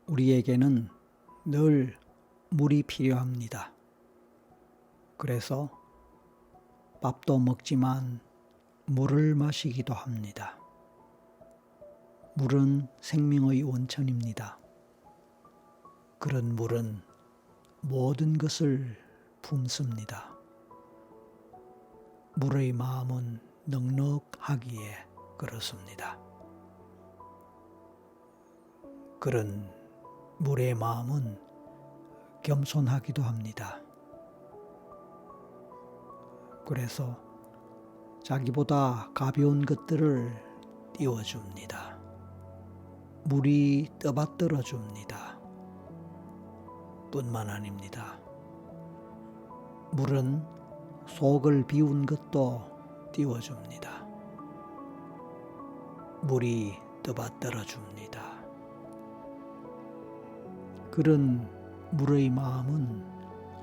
우리에게는 늘 물이 필요합니다. 그래서 밥도 먹지만 물을 마시기도 합니다. 물은 생명의 원천입니다. 그런 물은 모든 것을 품습니다. 물의 마음은 넉넉하기에 그렇습니다. 그런 물의 마음은 겸손하기도 합니다. 그래서 자기보다 가벼운 것들을 띄워줍니다. 물이 떠받들어 줍니다. 뿐만 아닙니다. 물은 속을 비운 것도 띄워줍니다. 물이 떠받들어 줍니다. 그런 물의 마음은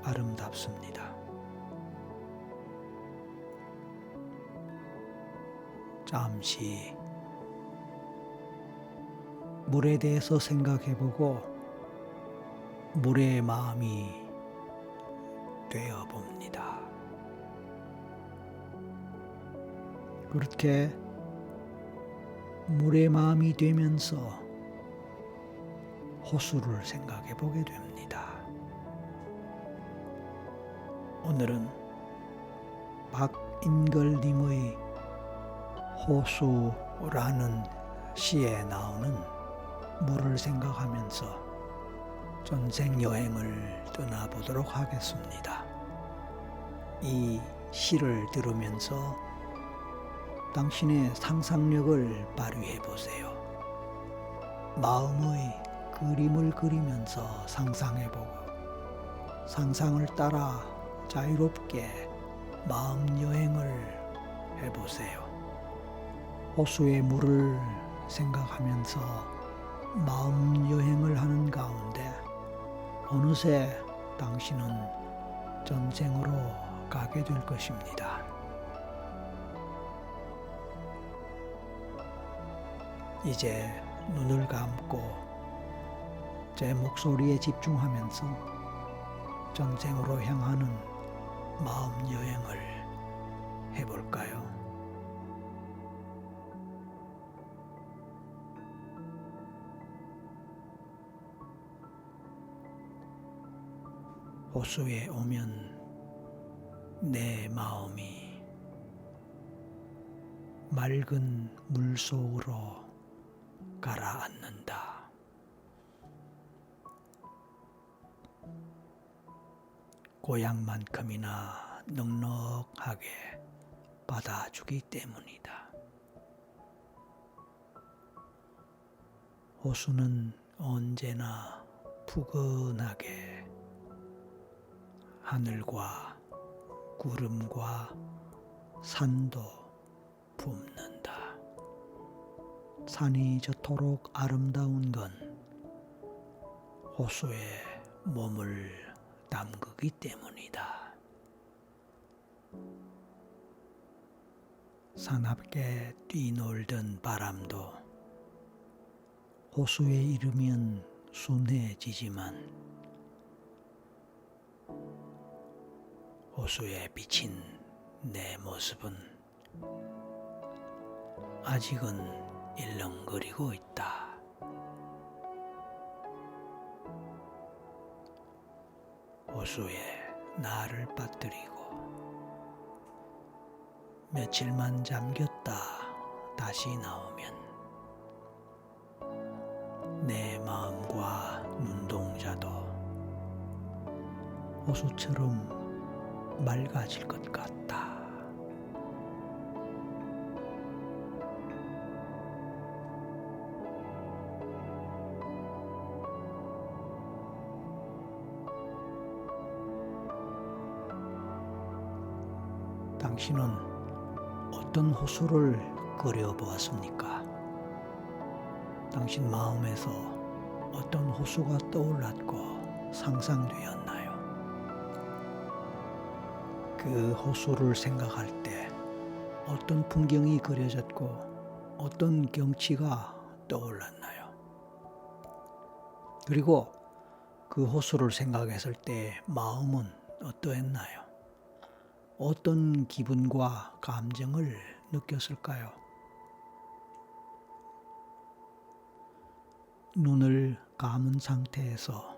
아름답습니다. 잠시 물에 대해서 생각해보고 물의 마음이 되어봅니다. 그렇게 물의 마음이 되면서 호수를 생각해 보게 됩니다. 오늘은 박인걸님의 호수라는 시에 나오는 물을 생각하면서 전생 여행을 떠나보도록 하겠습니다. 이 시를 들으면서 당신의 상상력을 발휘해 보세요. 마음의 그림을 그리면서 상상해보고 상상을 따라 자유롭게 마음 여행을 해보세요. 호수의 물을 생각하면서 마음 여행을 하는 가운데 어느새 당신은 전생으로 가게 될 것입니다. 이제 눈을 감고 제 목소리에 집중하면서 전생으로 향하는 마음 여행을 해볼까요? 호수에 오면 내 마음이 맑은 물속으로 가라앉는다. 고향만큼이나 넉넉하게 받아주기 때문이다. 호수는 언제나 푸근하게 하늘과 구름과 산도 품는다. 산이 저토록 아름다운 건 호수에 몸을 담그기 때문이다. 사납게 뛰놀던 바람도 호수에 이르면 순해지지만 호수에 비친 내 모습은 아직은 일렁거리고 있다. 호수에 나를 빠뜨리고 며칠만 잠겼다 다시 나오면 내 마음과 눈동자도 호수처럼 맑아질 것 같다. 당신은 어떤 호수를 그려보았습니까? 당신 마음에서 어떤 호수가 떠올랐고 상상되었나요? 그 호수를 생각할 때 어떤 풍경이 그려졌고 어떤 경치가 떠올랐나요? 그리고 그 호수를 생각했을 때 마음은 어떠했나요? 어떤 기분과 감정을 느꼈을까요? 눈을 감은 상태에서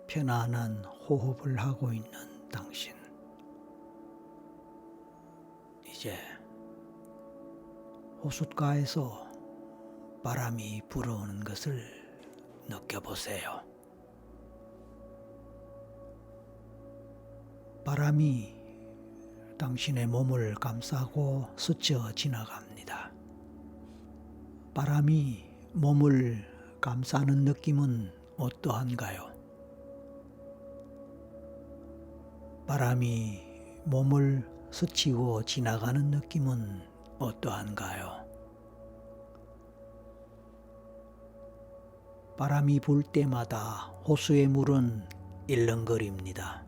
편안한 호흡을 하고 있는 당신. 이제 호숫가에서 바람이 불어오는 것을 느껴보세요. 바람이 당신의 몸을 감싸고 스쳐 지나갑니다. 바람이 몸을 감싸는 느낌은 어떠한가요? 바람이 몸을 스치고 지나가는 느낌은 어떠한가요? 바람이 불 때마다 호수의 물은 일렁거립니다.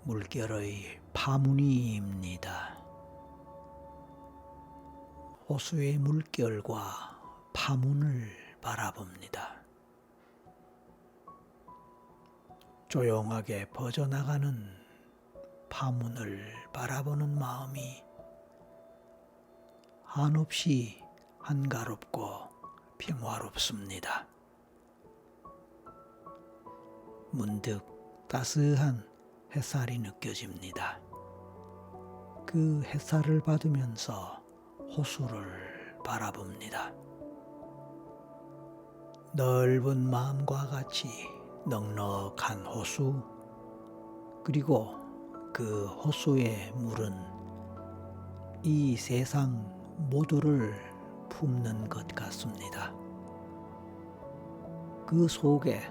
물결의 파문이입니다. 호수의 물결과 파문을 바라봅니다. 조용하게 퍼져나가는 파문을 바라보는 마음이 한없이 한가롭고 평화롭습니다. 문득 따스한 햇살이 느껴집니다. 그 햇살을 받으면서 호수를 바라봅니다. 넓은 마음과 같이 넉넉한 호수, 그리고 그 호수의 물은 이 세상 모두를 품는 것 같습니다. 그 속에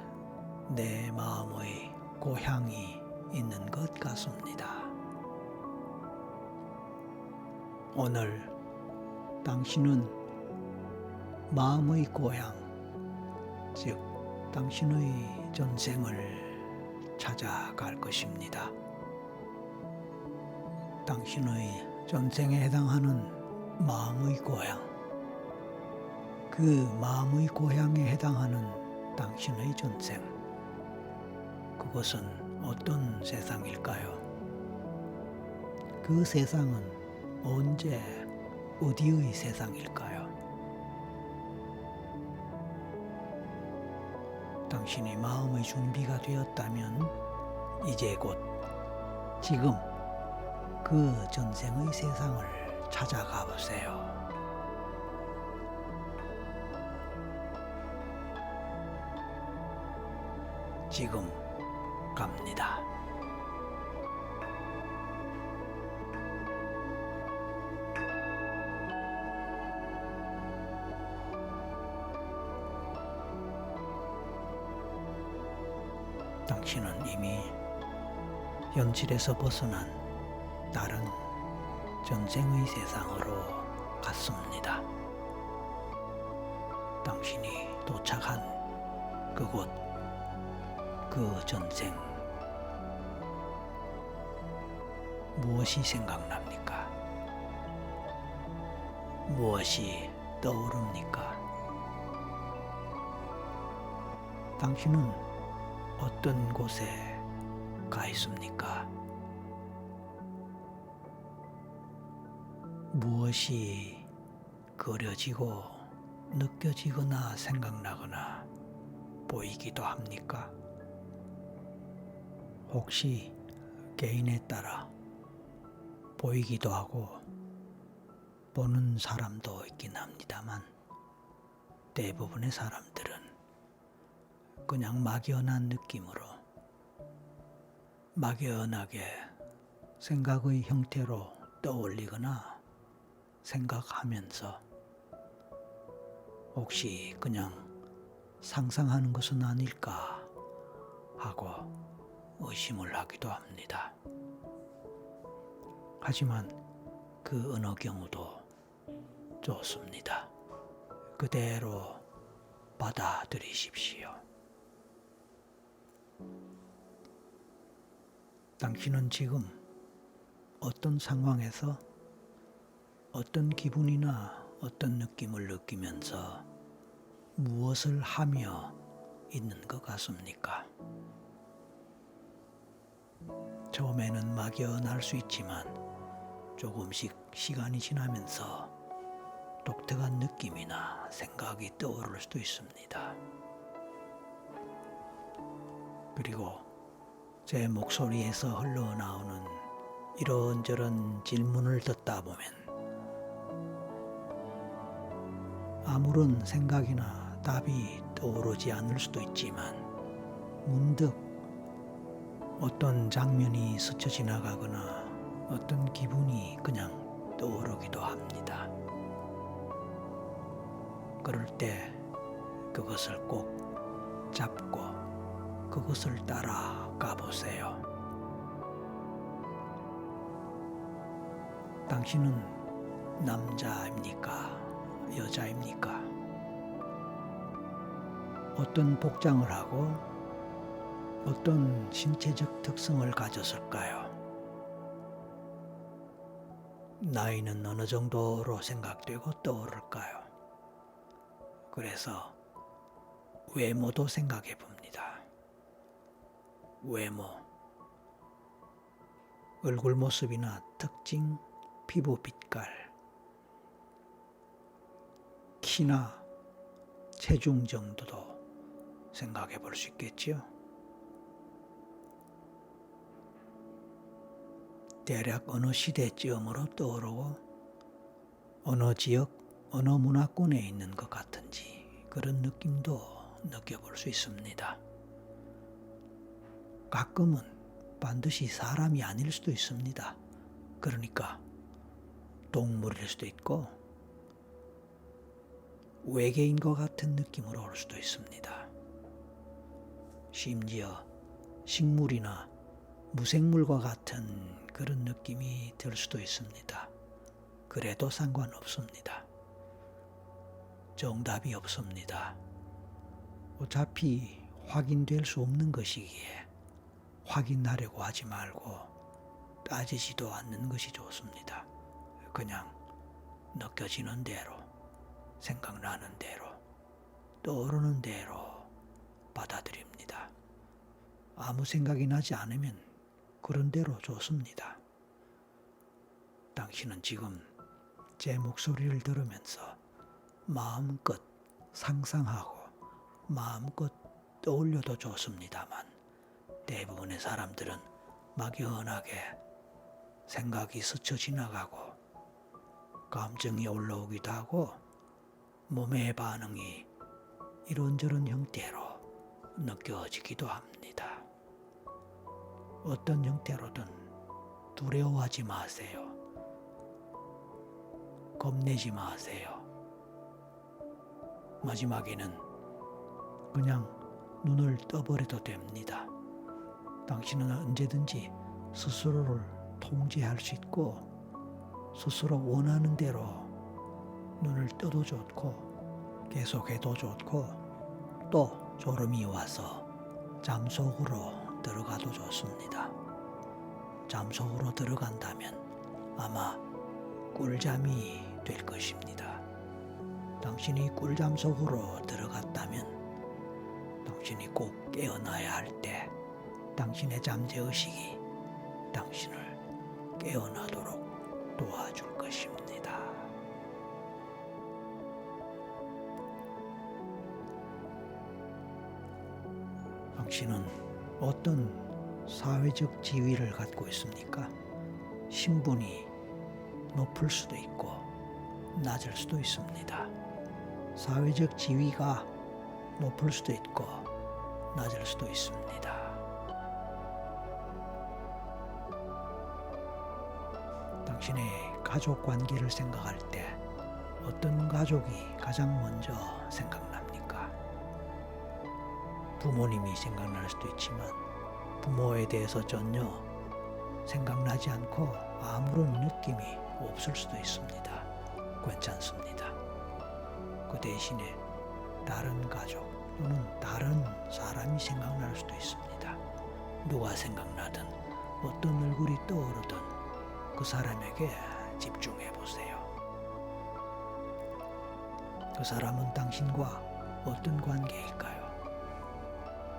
내 마음의 고향이 있는 것 같습니다. 오늘 당신은 마음의 고향, 즉 당신의 전생을 찾아갈 것입니다. 당신의 전생에 해당하는 마음의 고향, 그 마음의 고향에 해당하는 당신의 전생, 그것은 어떤 세상일까요? 그 세상은 언제 어디의 세상일까요? 당신이 마음의 준비가 되었다면 이제 곧 지금 그 전생의 세상을 찾아가 보세요. 지금 갑니다. 당신은 이미 현실에서 벗어난 다른 전생의 세상으로 갔습니다. 당신이 도착한 그곳, 그 전생, 무엇이 생각납니까? 무엇이 떠오릅니까? 당신은 어떤 곳에 가 있습니까? 무엇이 그려지고 느껴지거나 생각나거나 보이기도 합니까? 혹시 개인에 따라 보이기도 하고 보는 사람도 있긴 합니다만 대부분의 사람들은 그냥 막연한 느낌으로 막연하게 생각의 형태로 떠올리거나 생각하면서 혹시 그냥 상상하는 것은 아닐까 하고 의심을 하기도 합니다. 하지만 그 어느 경우도 좋습니다. 그대로 받아들이십시오. 당신은 지금 어떤 상황에서 어떤 기분이나 어떤 느낌을 느끼면서 무엇을 하며 있는 것 같습니까? 처음에는 막연할 수 있지만 조금씩 시간이 지나면서 독특한 느낌이나 생각이 떠오를 수도 있습니다. 그리고 제 목소리에서 흘러나오는 이런저런 질문을 듣다 보면 아무런 생각이나 답이 떠오르지 않을 수도 있지만 문득 어떤 장면이 스쳐 지나가거나 어떤 기분이 그냥 떠오르기도 합니다. 그럴 때 그것을 꼭 잡고 그것을 따라 가보세요. 당신은 남자입니까? 여자입니까? 어떤 복장을 하고 어떤 신체적 특성을 가졌을까요? 나이는 어느 정도로 생각되고 떠오를까요? 그래서 외모도 생각해 봅니다. 외모, 얼굴 모습이나 특징, 피부 빛깔, 키나 체중 정도도 생각해 볼 수 있겠지요. 대략 어느 시대쯤으로 떠오르고 어느 지역, 어느 문화권에 있는 것 같은지 그런 느낌도 느껴볼 수 있습니다. 가끔은 반드시 사람이 아닐 수도 있습니다. 그러니까 동물일 수도 있고 외계인 것 같은 느낌으로 올 수도 있습니다. 심지어 식물이나 무생물과 같은 그런 느낌이 들 수도 있습니다. 그래도 상관없습니다. 정답이 없습니다. 어차피 확인될 수 없는 것이기에 확인하려고 하지 말고 따지지도 않는 것이 좋습니다. 그냥 느껴지는 대로, 생각나는 대로, 떠오르는 대로 받아들입니다. 아무 생각이 나지 않으면 그런 대로 좋습니다. 당신은 지금 제 목소리를 들으면서 마음껏 상상하고 마음껏 떠올려도 좋습니다만 대부분의 사람들은 막연하게 생각이 스쳐 지나가고 감정이 올라오기도 하고 몸의 반응이 이런저런 형태로 느껴지기도 합니다. 어떤 형태로든 두려워하지 마세요. 겁내지 마세요. 마지막에는 그냥 눈을 떠버려도 됩니다. 당신은 언제든지 스스로를 통제할 수 있고 스스로 원하는 대로 눈을 떠도 좋고 계속해도 좋고 또 졸음이 와서 잠속으로 들어가도 좋습니다. 잠속으로 들어간다면 아마 꿀잠이 될 것입니다. 당신이 꿀잠 속으로 들어갔다면 당신이 꼭 깨어나야 할 때 당신의 잠재의식이 당신을 깨어나도록 도와줄 것입니다. 당신은 어떤 사회적 지위를 갖고 있습니까? 신분이 높을 수도 있고 낮을 수도 있습니다. 사회적 지위가 높을 수도 있고 낮을 수도 있습니다. 당신의 가족 관계를 생각할 때 어떤 가족이 가장 먼저 생각납니까? 부모님이 생각날 수도 있지만 부모에 대해서 전혀 생각나지 않고 아무런 느낌이 없을 수도 있습니다. 괜찮습니다. 그 대신에 다른 가족 또는 다른 사람이 생각날 수도 있습니다. 누가 생각나든 어떤 얼굴이 떠오르든 그 사람에게 집중해 보세요. 그 사람은 당신과 어떤 관계일까요?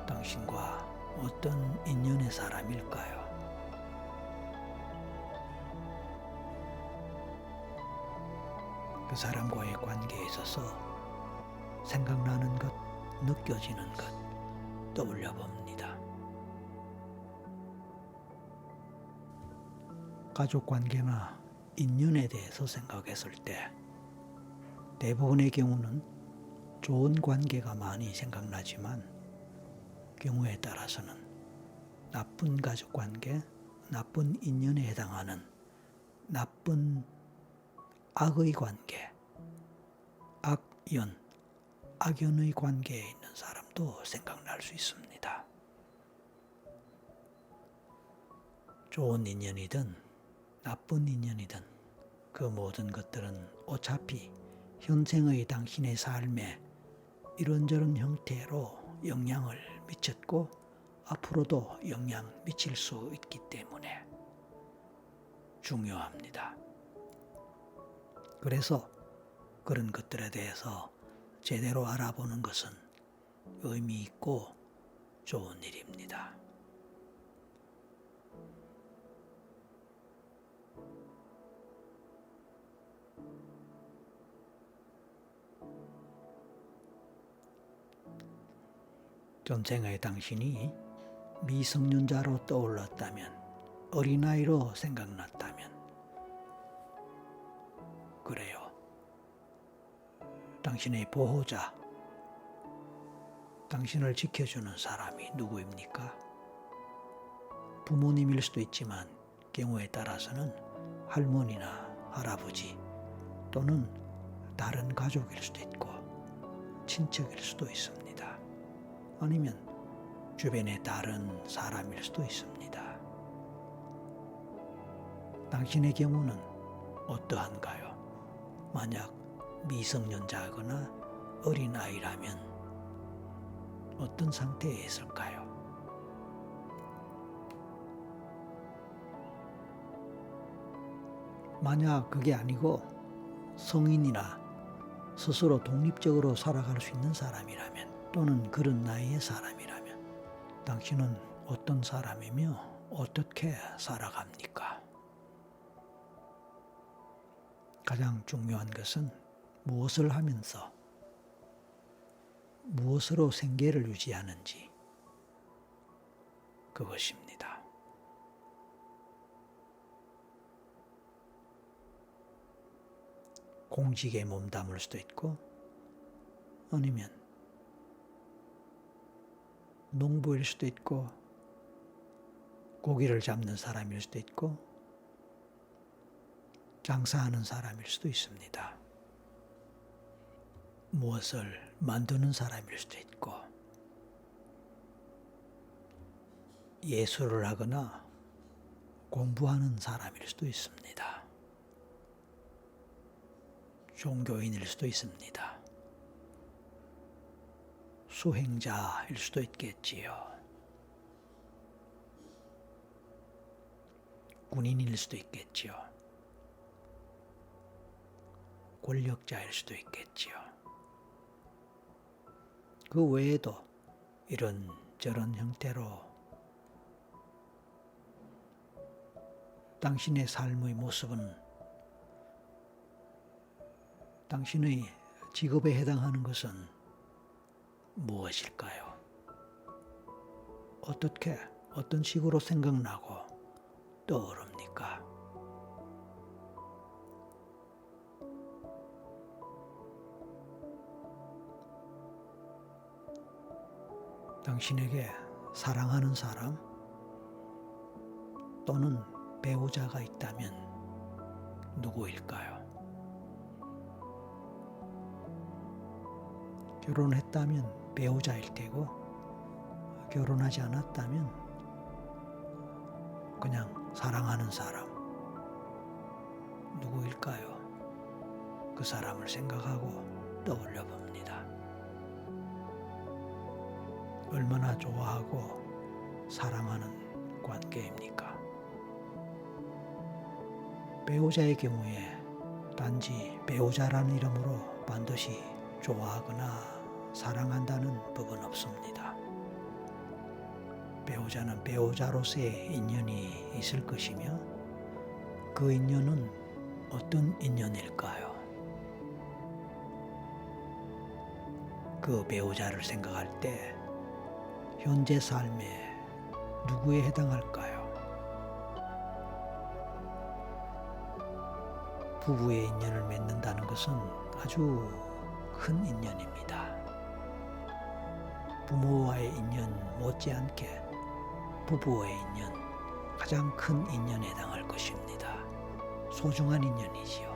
당신과 어떤 인연의 사람일까요? 그 사람과의 관계에 있어서 생각나는 것, 느껴지는 것 떠올려 봅니다. 가족 관계나 인연에 대해서 생각했을 때 대부분의 경우는 좋은 관계가 많이 생각나지만 경우에 따라서는 나쁜 가족 관계, 나쁜 인연에 해당하는 나쁜 악의 관계, 악연, 악연의 관계에 있는 사람도 생각날 수 있습니다. 좋은 인연이든 나쁜 인연이든 그 모든 것들은 어차피 현생의 당신의 삶에 이런저런 형태로 영향을 미쳤고 앞으로도 영향 미칠 수 있기 때문에 중요합니다. 그래서 그런 것들에 대해서 제대로 알아보는 것은 의미 있고 좋은 일입니다. 전생의 당신이 미성년자로 떠올랐다면, 어린아이로 생각났다면, 그래요. 당신의 보호자, 당신을 지켜주는 사람이 누구입니까? 부모님일 수도 있지만 경우에 따라서는 할머니나 할아버지 또는 다른 가족일 수도 있고 친척일 수도 있습니다. 아니면 주변의 다른 사람일 수도 있습니다. 당신의 경우는 어떠한가요? 만약 미성년자거나 어린아이라면 어떤 상태에 있을까요? 만약 그게 아니고 성인이나 스스로 독립적으로 살아갈 수 있는 사람이라면 또는 그런 나이의 사람이라면 당신은 어떤 사람이며 어떻게 살아갑니까? 가장 중요한 것은 무엇을 하면서 무엇으로 생계를 유지하는지 그것입니다. 공직에 몸담을 수도 있고 아니면 농부일 수도 있고 고기를 잡는 사람일 수도 있고 장사하는 사람일 수도 있습니다. 무엇을 만드는 사람일 수도 있고 예술을 하거나 공부하는 사람일 수도 있습니다. 종교인일 수도 있습니다. 수행자일 수도 있겠지요. 군인일 수도 있겠지요. 권력자일 수도 있겠지요. 그 외에도 이런저런 형태로 당신의 삶의 모습은 당신의 직업에 해당하는 것은 무엇일까요? 어떤 식으로 생각나고 떠오릅니까? 당신에게 사랑하는 사람 또는 배우자가 있다면 누구일까요? 결혼했다면 배우자일 테고 결혼하지 않았다면 그냥 사랑하는 사람 누구일까요? 그 사람을 생각하고 떠올려 봅니다. 얼마나 좋아하고 사랑하는 관계입니까? 배우자의 경우에 단지 배우자라는 이름으로 반드시 좋아하거나 사랑한다는 법은 없습니다. 배우자는 배우자로서의 인연이 있을 것이며 그 인연은 어떤 인연일까요? 그 배우자를 생각할 때 현재 삶에 누구에 해당할까요? 부부의 인연을 맺는다는 것은 아주 큰 인연입니다. 부모와의 인연 못지않게 부부와의 인연, 가장 큰 인연에 해당할 것입니다. 소중한 인연이지요.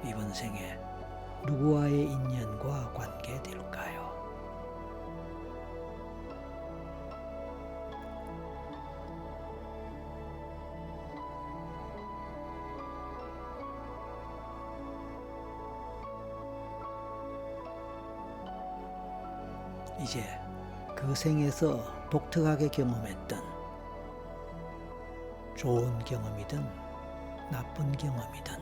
이번 생에 누구와의 인연과 관계될까요? 이제 그 생에서 독특하게 경험했던 좋은 경험이든 나쁜 경험이든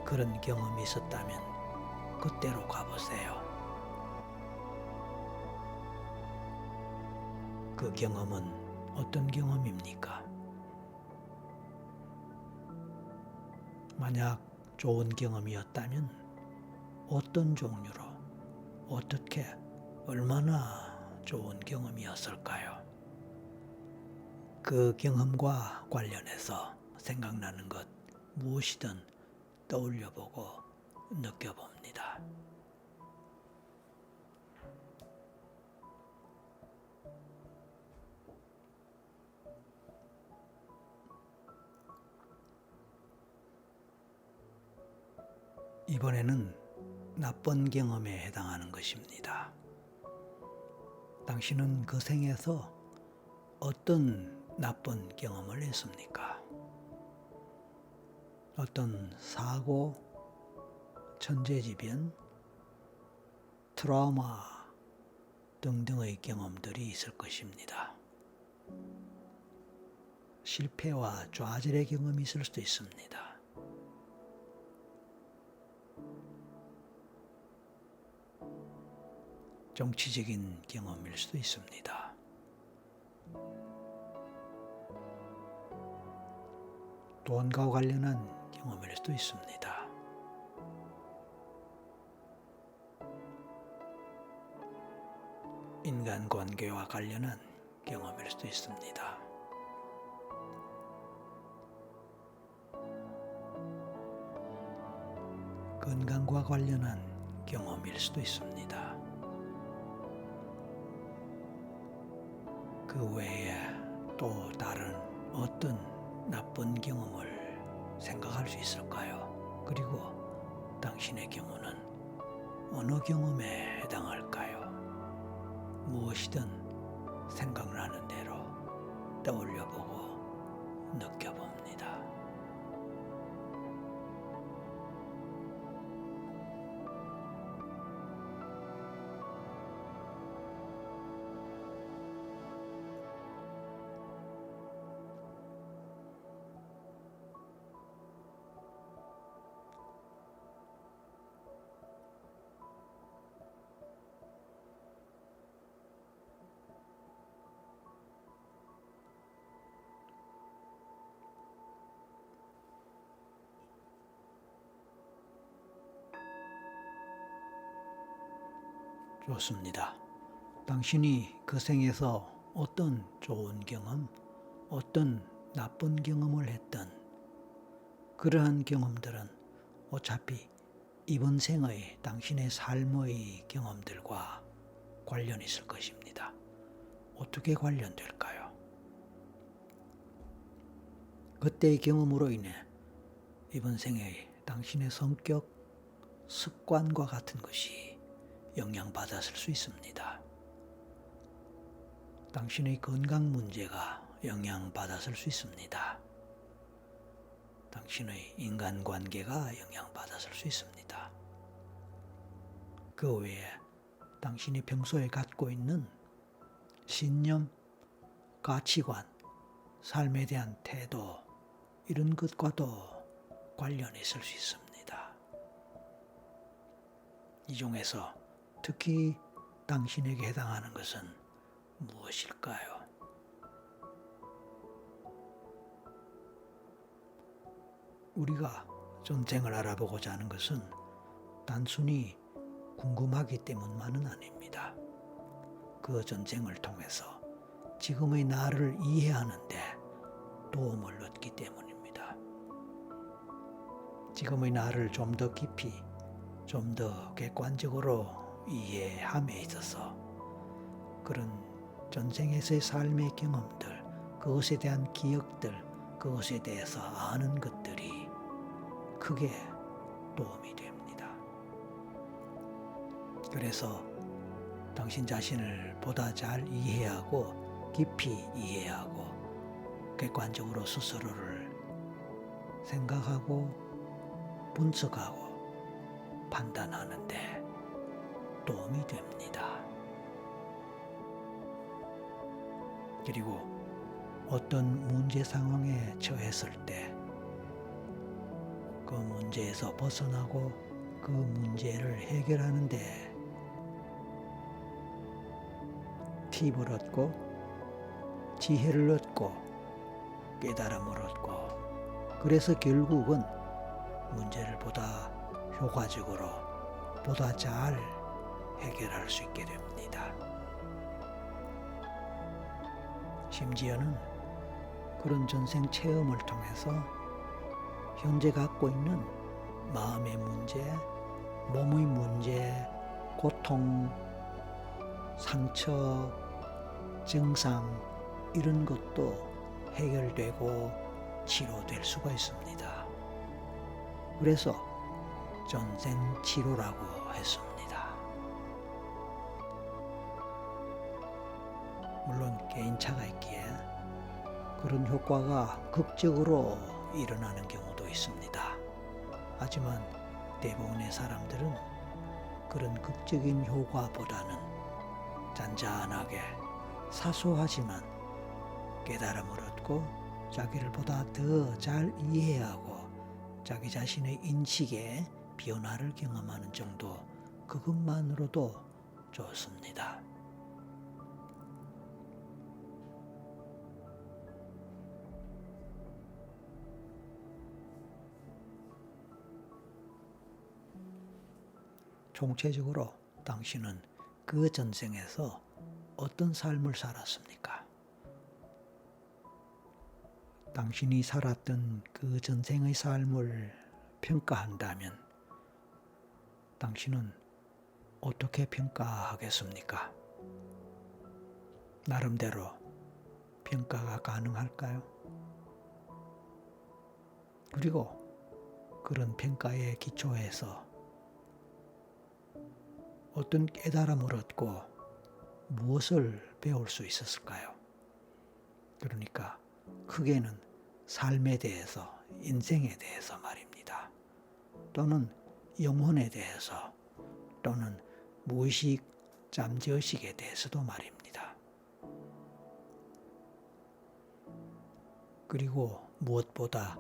그런 경험이 있었다면 그때로 가보세요. 그 경험은 어떤 경험입니까? 만약 좋은 경험이었다면 어떤 종류로, 어떻게, 얼마나 좋은 경험이었을까요? 그 경험과 관련해서 생각나는 것 무엇이든 떠올려보고 느껴봅니다. 이번에는 나쁜 경험에 해당하는 것입니다. 당신은 그 생에서 어떤 나쁜 경험을 했습니까? 어떤 사고, 천재지변, 트라우마 등등의 경험들이 있을 것입니다. 실패와 좌절의 경험이 있을 수도 있습니다. 정치적인 경험일 수도 있습니다. 돈과 관련한 경험일 수도 있습니다. 인간관계와 관련한 경험일 수도 있습니다. 건강과 관련한 경험일 수도 있습니다. 그 외에 또 다른 어떤 나쁜 경험을 생각할 수 있을까요? 그리고 당신의 경우는 어느 경험에 해당할까요? 무엇이든 생각나는 대로 떠올려보고 느껴봅니다. 좋습니다. 당신이 그 생에서 어떤 좋은 경험, 어떤 나쁜 경험을 했던 그러한 경험들은 어차피 이번 생의 당신의 삶의 경험들과 관련이 있을 것입니다. 어떻게 관련될까요? 그때의 경험으로 인해 이번 생의 당신의 성격, 습관과 같은 것이 영향받았을 수 있습니다. 당신의 건강 문제가 영향받았을 수 있습니다. 당신의 인간관계가 영향받았을 수 있습니다. 그 외에 당신이 평소에 갖고 있는 신념, 가치관, 삶에 대한 태도 이런 것과도 관련이 있을 수 있습니다. 이 중에서 특히 당신에게 해당하는 것은 무엇일까요? 우리가 전쟁을 알아보고자 하는 것은 단순히 궁금하기 때문만은 아닙니다. 그 전쟁을 통해서 지금의 나를 이해하는 데 도움을 얻기 때문입니다. 지금의 나를 좀 더 깊이, 좀 더 객관적으로 이해함에 있어서 그런 전쟁에서의 삶의 경험들, 그것에 대한 기억들, 그것에 대해서 아는 것들이 크게 도움이 됩니다. 그래서 당신 자신을 보다 잘 이해하고 깊이 이해하고 객관적으로 스스로를 생각하고 분석하고 판단하는 데 도움이 됩니다. 그리고 어떤 문제 상황에 처했을 때 그 문제에서 벗어나고 그 문제를 해결하는 데 팁을 얻고 지혜를 얻고 깨달음을 얻고 그래서 결국은 문제를 보다 효과적으로 보다 잘 해결할 수 있게 됩니다. 심지어는 그런 전생 체험을 통해서 현재 갖고 있는 마음의 문제, 몸의 문제, 고통, 상처, 증상 이런 것도 해결되고 치료될 수가 있습니다. 그래서 전생 치료라고 했습니다. 물론 개인차가 있기에 그런 효과가 극적으로 일어나는 경우도 있습니다. 하지만 대부분의 사람들은 그런 극적인 효과보다는 잔잔하게 사소하지만 깨달음을 얻고 자기를 보다 더 잘 이해하고 자기 자신의 인식에 변화를 경험하는 정도 그것만으로도 좋습니다. 총체적으로 당신은 그 전생에서 어떤 삶을 살았습니까? 당신이 살았던 그 전생의 삶을 평가한다면 당신은 어떻게 평가하겠습니까? 나름대로 평가가 가능할까요? 그리고 그런 평가에 기초해서 어떤 깨달음을 얻고 무엇을 배울 수 있었을까요? 그러니까 크게는 삶에 대해서, 인생에 대해서 말입니다. 또는 영혼에 대해서, 또는 무의식, 잠재의식에 대해서도 말입니다. 그리고 무엇보다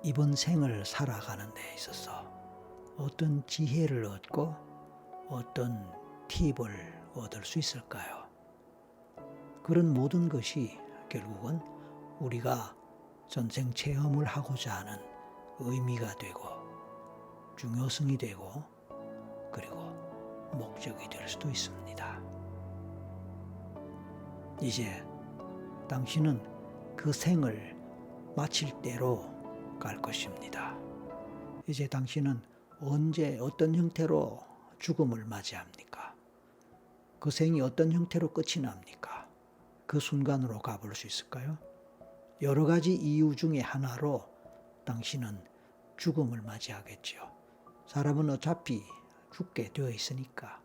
이번 생을 살아가는 데 있어서 어떤 지혜를 얻고 어떤 팁을 얻을 수 있을까요? 그런 모든 것이 결국은 우리가 전생 체험을 하고자 하는 의미가 되고 중요성이 되고 그리고 목적이 될 수도 있습니다. 이제 당신은 그 생을 마칠 때로 갈 것입니다. 이제 당신은 언제 어떤 형태로 죽음을 맞이합니까? 그 생이 어떤 형태로 끝이 납니까? 그 순간으로 가볼 수 있을까요? 여러 가지 이유 중에 하나로 당신은 죽음을 맞이하겠죠. 사람은 어차피 죽게 되어 있으니까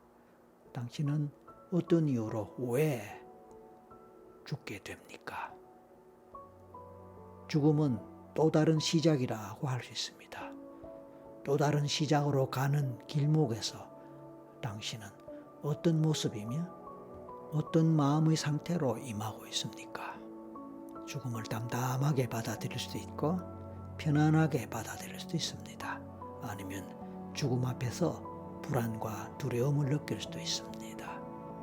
당신은 어떤 이유로 왜 죽게 됩니까? 죽음은 또 다른 시작이라고 할 수 있습니다. 또 다른 시작으로 가는 길목에서 당신은 어떤 모습이며 어떤 마음의 상태로 임하고 있습니까? 죽음을 담담하게 받아들일 수도 있고 편안하게 받아들일 수도 있습니다. 아니면 죽음 앞에서 불안과 두려움을 느낄 수도 있습니다.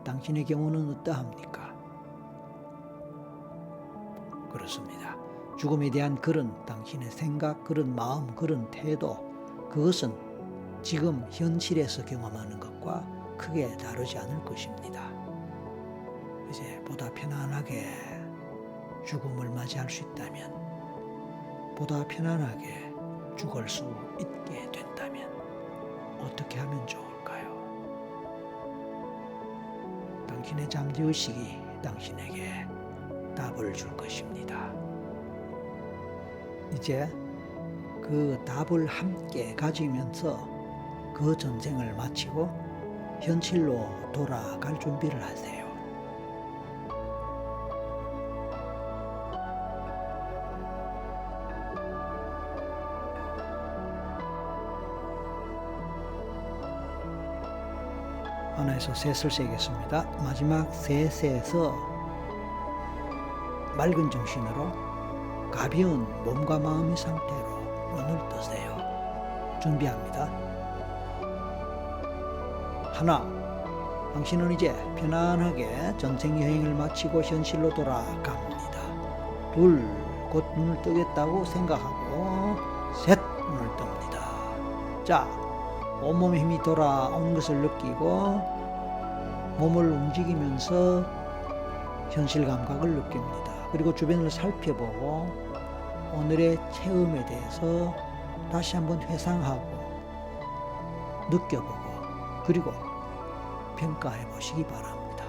당신의 경우는 어떠합니까? 그렇습니다. 죽음에 대한 그런 당신의 생각, 그런 마음, 그런 태도, 그것은 지금 현실에서 경험하는 것과 크게 다르지 않을 것입니다. 이제 보다 편안하게 죽음을 맞이할 수 있다면, 보다 편안하게 죽을 수 있게 된다면 어떻게 하면 좋을까요? 당신의 잠재의식이 당신에게 답을 줄 것입니다. 이제 그 답을 함께 가지면서 그 전쟁을 마치고 현실로 돌아갈 준비를 하세요. 하나에서 셋을 세겠습니다. 마지막 셋에서 맑은 정신으로 가벼운 몸과 마음의 상태로 눈을 뜨세요. 준비합니다. 하나, 당신은 이제 편안하게 전생 여행을 마치고 현실로 돌아갑니다. 둘, 곧 눈을 뜨겠다고 생각하고 셋, 눈을 뜹니다. 자, 온몸에 힘이 돌아오는 것을 느끼고 몸을 움직이면서 현실 감각을 느낍니다. 그리고 주변을 살펴보고 오늘의 체험에 대해서 다시 한번 회상하고 느껴보고 그리고 평가해 보시기 바랍니다.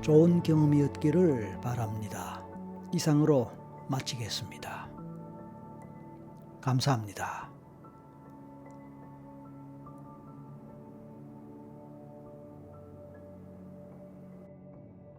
좋은 경험이었기를 바랍니다. 이상으로 마치겠습니다. 감사합니다.